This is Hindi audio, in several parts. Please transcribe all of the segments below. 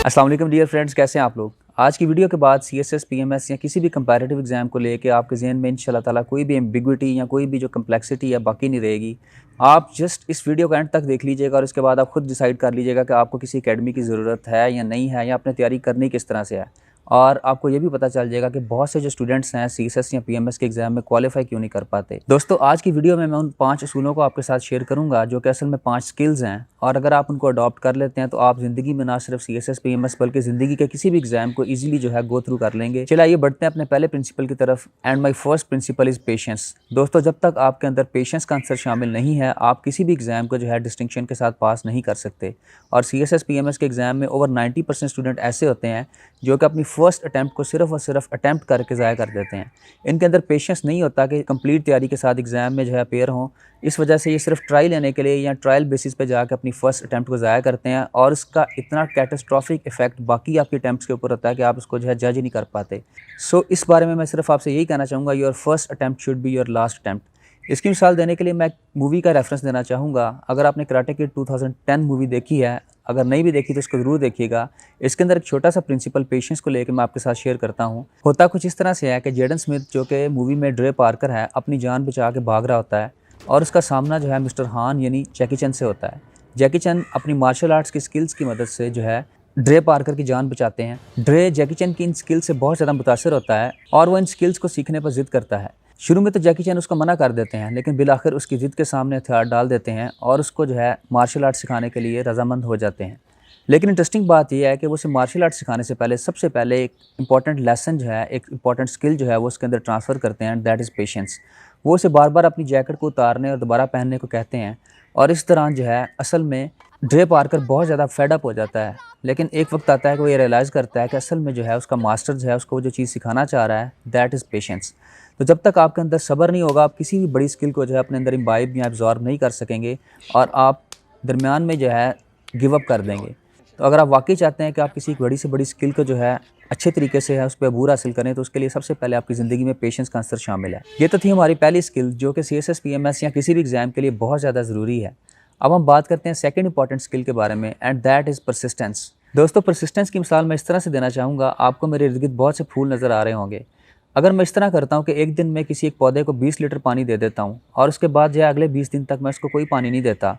अस्सलाम वालेकुम डियर फ्रेंड्स, कैसे हैं आप लोग। आज की वीडियो के बाद सीएसएस पीएमएस या किसी भी कंपैरेटिव एग्जाम को लेके आपके जहन में इंशाल्लाह ताला कोई भी एम्बिग्विटी या कोई भी जो कम्प्लेक्सिटी या बाकी नहीं रहेगी। आप जस्ट इस वीडियो का एंड तक देख लीजिएगा और उसके बाद आप खुद डिसाइड कर लीजिएगा कि आपको किसी एकेडमी की ज़रूरत है या नहीं है, या आपने तैयारी करनी किस तरह से है। और आपको ये भी पता चल जाएगा कि बहुत से जो स्टूडेंट्स हैं सीएसएस या पीएमएस के एग्जाम में क्वालिफाई क्यों नहीं कर पाते। दोस्तों, आज की वीडियो में मैं उन 5 असूलों को आपके साथ शेयर करूंगा जो कि असल में 5 स्किल्स हैं, और अगर आप उनको अडॉप्ट कर लेते हैं तो आप ज़िंदगी में ना सिर्फ सीएसएस पीएमएस बल्कि ज़िंदगी के किसी भी एग्जाम को ईजिली जो है गो थ्रू कर लेंगे। चलिए आइए बढ़ते हैं अपने पहले प्रिंसिपल की तरफ। And my first principle is patience. दोस्तों, जब तक आपके अंदर पेशेंस का आंसर शामिल नहीं है, आप किसी भी एग्जाम को जो है डिस्टिंक्शन के साथ पास नहीं कर सकते। और सीएसएस पीएमएस के एग्जाम में ओवर 90% स्टूडेंट ऐसे होते हैं जो कि अपनी फर्स्ट अटैम्प्ट को सिर्फ और सिर्फ अटैम्प्ट करके ज़ाया कर देते हैं। इनके अंदर पेशेंस नहीं होता कि कंप्लीट तैयारी के साथ एग्जाम में जो है अपेयर हों। इस वजह से ये सिर्फ ट्राई लेने के लिए या ट्रायल बेसिस पे जाकर अपनी फर्स्ट अटैम्प्ट को ज़ाया करते हैं, और इसका इतना कैटास्ट्रॉफिक इफेक्ट बाकी आपके अटैम्प्ट्स के ऊपर होता है कि आप उसको जो है जज ही नहीं कर पाते। सो इस बारे में मैं सिर्फ आपसे यही कहना चाहूँगा, your first attempt should be your last attempt. इसकी मिसाल देने के लिए मैं मूवी का रेफरेंस देना चाहूँगा। अगर आपने कराटे किड 2010 मूवी देखी है, अगर नहीं भी देखी तो इसको ज़रूर देखिएगा। इसके अंदर एक छोटा सा प्रिंसिपल पेशेंस को लेकर मैं आपके साथ शेयर करता हूँ। होता कुछ इस तरह से है कि जेडन स्मिथ जो कि मूवी में ड्रे पार्कर है, अपनी जान बचा के भाग रहा होता है, और उसका सामना जो है मिस्टर हान यानी जैकी चैन से होता है। जैकी चैन अपनी मार्शल आर्ट्स की स्किल्स की मदद से जो है ड्रे पार्कर की जान बचाते हैं। ड्रे जैकी चैन की इन स्किल से बहुत ज़्यादा मुतासर होता है और वो इन स्किल्स को सीखने पर ज़िद करता है। शुरू में तो जैकी चैन उसको मना कर देते हैं, लेकिन बिलाखिर उसकी ज़िद के सामने हथियार डाल देते हैं और उसको जो है मार्शल आर्ट सिखाने के लिए रजामंद हो जाते हैं। लेकिन इंटरेस्टिंग बात यह है कि वो उसे मार्शल आर्ट सिखाने से पहले सबसे पहले एक इंपॉर्टेंट लेसन जो है, एक इंपॉर्टेंट स्किल जो है वो उसके अंदर ट्रांसफ़र करते हैं, दैट इज़ पेशेंस। वो उसे बार बार अपनी जैकेट को उतारने और दोबारा पहनने को कहते हैं, और इस दौरान जो है असल में ड्रे पार्कर बहुत ज़्यादा फेड अप हो जाता है। लेकिन एक वक्त आता है कि वो ये रियलाइज़ करता है कि असल में जो है उसका मास्टर जो है उसको जो चीज़ सिखाना चाह रहा है, दैट इज़ पेशेंस। तो जब तक आपके अंदर सब्र नहीं होगा, आप किसी भी बड़ी स्किल को जो है अपने अंदर इम्बाइब या एब्जॉर्ब नहीं कर सकेंगे, और आप दरमियान में जो है गिव अप कर देंगे। तो अगर आप वाकई चाहते हैं कि आप किसी बड़ी से बड़ी स्किल को जो है अच्छे तरीके से है उस पर अबूर हासिल करें, तो उसके लिए सबसे पहले आपकी ज़िंदगी में पेशेंस का आंसर शामिल है। ये तो थी हमारी पहली स्किल जो कि सीएसएस पीएमएस या किसी भी एग्ज़ाम के लिए बहुत ज़्यादा ज़रूरी है। अब हम बात करते हैं सेकंड इंपॉर्टेंट स्किल के बारे में, एंड दैट इज़ परसिस्टेंस। दोस्तों, परसिस्टेंस की मिसाल मैं इस तरह से देना चाहूँगा, आपको मेरे इर्द गिर्द बहुत से फूल नज़र आ रहे होंगे। अगर मैं इस तरह करता हूँ कि एक दिन में किसी एक पौधे को 20 लीटर पानी दे देता हूँ और उसके बाद जो है अगले 20 दिन तक मैं उसको कोई पानी नहीं देता,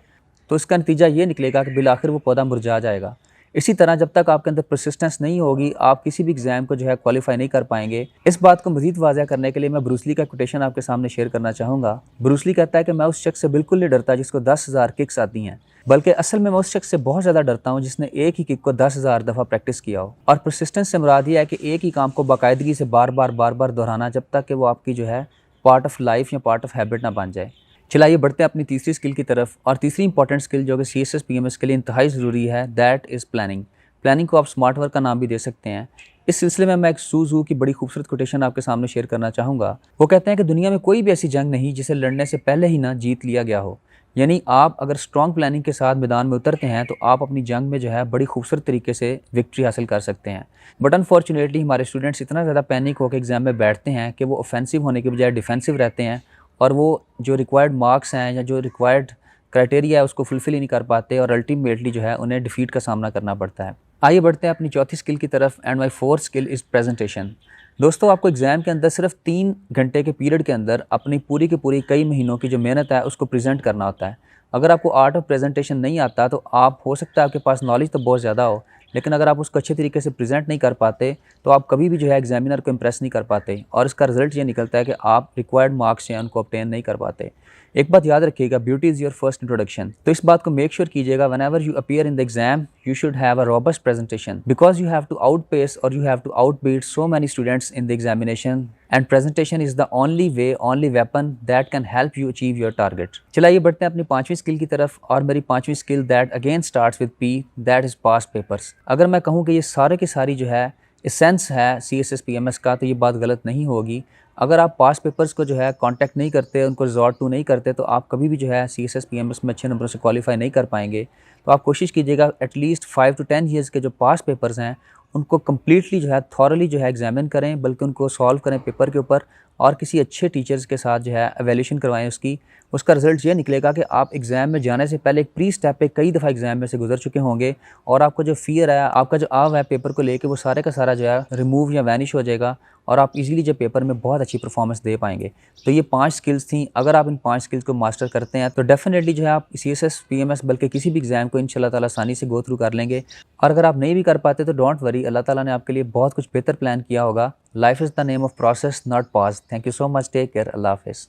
तो इसका नतीजा ये निकलेगा कि बिलाखिर वो पौधा मुरझा जाएगा। इसी तरह जब तक आपके अंदर परसिस्टेंस नहीं होगी, आप किसी भी एग्जाम को जो है क्वालिफाई नहीं कर पाएंगे। इस बात को मजीद वाज़ह करने के लिए मैं ब्रूस ली का कोटेशन आपके सामने शेयर करना चाहूँगा। ब्रूस ली कहता है कि मैं उस शख्स से बिल्कुल नहीं डरता जिसको 10,000 किक्स आती हैं, बल्कि असल में मैं उस शख्स से बहुत ज़्यादा डरता हूँ जिसने एक ही किक को 10,000 दफ़ा प्रैक्टिस किया हो। और परसिस्टेंस से मुराद ये है कि एक ही काम को बाकायदगी से बार बार दोहराना जब तक कि वो आपकी जो है पार्ट ऑफ लाइफ या पार्ट ऑफ हैबिट ना बन जाए। चलिए बढ़ते हैं अपनी तीसरी स्किल की तरफ, और तीसरी इंपॉर्टेंट स्किल जो कि सीएसएस पीएमएस के लिए इंतहाई ज़रूरी है, दैट इज़ प्लानिंग। प्लानिंग को आप स्मार्ट वर्क का नाम भी दे सकते हैं। इस सिलसिले में मैं एक सूजू की बड़ी खूबसूरत कोटेशन आपके सामने शेयर करना चाहूँगा। वो कहते हैं कि दुनिया में कोई भी ऐसी जंग नहीं जिसे लड़ने से पहले ही ना जीत लिया गया हो। यानी आप अगर स्ट्रॉन्ग प्लानिंग के साथ मैदान में उतरते हैं तो आप अपनी जंग में जो है बड़ी खूबसूरत तरीके से विक्ट्री हासिल कर सकते हैं। बट अनफॉर्चुनेटली हमारे स्टूडेंट्स इतना ज़्यादा पैनिक होकर एग्जाम में बैठते हैं कि वो ऑफेंसिव होने के बजाय डिफेंसिव रहते हैं, और वो जो रिक्वायर्ड मार्क्स हैं या जो रिक्वायर्ड क्राइटेरिया है उसको फुलफिल ही नहीं कर पाते, और अल्टीमेटली जो है उन्हें डिफीट का सामना करना पड़ता है। आइए बढ़ते हैं अपनी चौथी स्किल की तरफ, and my fourth skill is presentation. दोस्तों, आपको एग्जाम के अंदर सिर्फ 3 घंटे के पीरियड के अंदर अपनी पूरी की पूरी कई महीनों की जो मेहनत है उसको प्रेजेंट करना होता है। अगर आपको आर्ट ऑफ प्रेजेंटेशन नहीं आता तो आप हो सकता है आपके पास नॉलेज तो बहुत ज़्यादा हो, लेकिन अगर आप उसको अच्छे तरीके से प्रेजेंट नहीं कर पाते तो आप कभी भी जो है एग्जामिनर को इम्प्रेस नहीं कर पाते, और इसका रिजल्ट ये निकलता है कि आप रिक्वायर्ड मार्क्स हैं उनको ऑब्टेन नहीं कर पाते। एक बात याद रखिएगा, beauty is your first introduction. तो इस बात को मेक श्योर कीजिएगा, whenever you appear in the exam you should have a robust presentation, because you have to outpace और you have to outbeat so many students in the examination, and presentation is the only way, only weapon that can help you achieve your target. चलिए बढ़ते हैं अपनी 5वीं स्किल की तरफ, और मेरी 5वीं skill that again starts with P, that is past papers. अगर मैं कहूँ कि ये सारे की सारी जो है एसेंस है सीएसएस पीएमएस का, तो ये बात गलत नहीं होगी। अगर आप पास पेपर्स को जो है कांटेक्ट नहीं करते, उनको रिजॉर्ट टू नहीं करते, तो आप कभी भी जो है सीएसएस पीएमएस में अच्छे नंबरों से क्वालिफाई नहीं कर पाएंगे। तो आप कोशिश कीजिएगा एटलीस्ट 5 to 10 ईयर्स के जो पास पेपर्स हैं उनको कम्प्लीटली जो है थॉरली जो है एग्जामिन करें, बल्कि उनको सॉल्व करें पेपर के ऊपर और किसी अच्छे टीचर्स के साथ जो है एवेल्यूशन करवाएं उसकी। उसका रिजल्ट ये निकलेगा कि आप एग्ज़ाम में जाने से पहले एक प्री स्टेप पे कई दफ़ा एग्ज़ाम में से गुजर चुके होंगे और आपका जो फ़ियर है, आपका जो आव है पेपर को लेके, वो सारे का सारा जो है रिमूव या वैनिश हो जाएगा और आप इजीली जो पेपर में बहुत अच्छी परफॉर्मेंस दे पाएंगे। तो ये 5 स्किल्स थी। अगर आप इन 5 स्किल्स को मास्टर करते हैं तो डेफिनेटली जो है आप सीएसएस, पीएमएस बल्कि किसी भी एग्ज़ाम को इंशाल्लाह ताला आसानी से गो थ्रू कर लेंगे। और अगर आप नहीं भी कर पाते तो डोंट वरी, अल्लाह ताला ने आपके लिए बहुत कुछ बेहतर प्लान किया होगा। Life is the name of process, not pause. Thank you so much, take care, अल्लाह हाफिज़।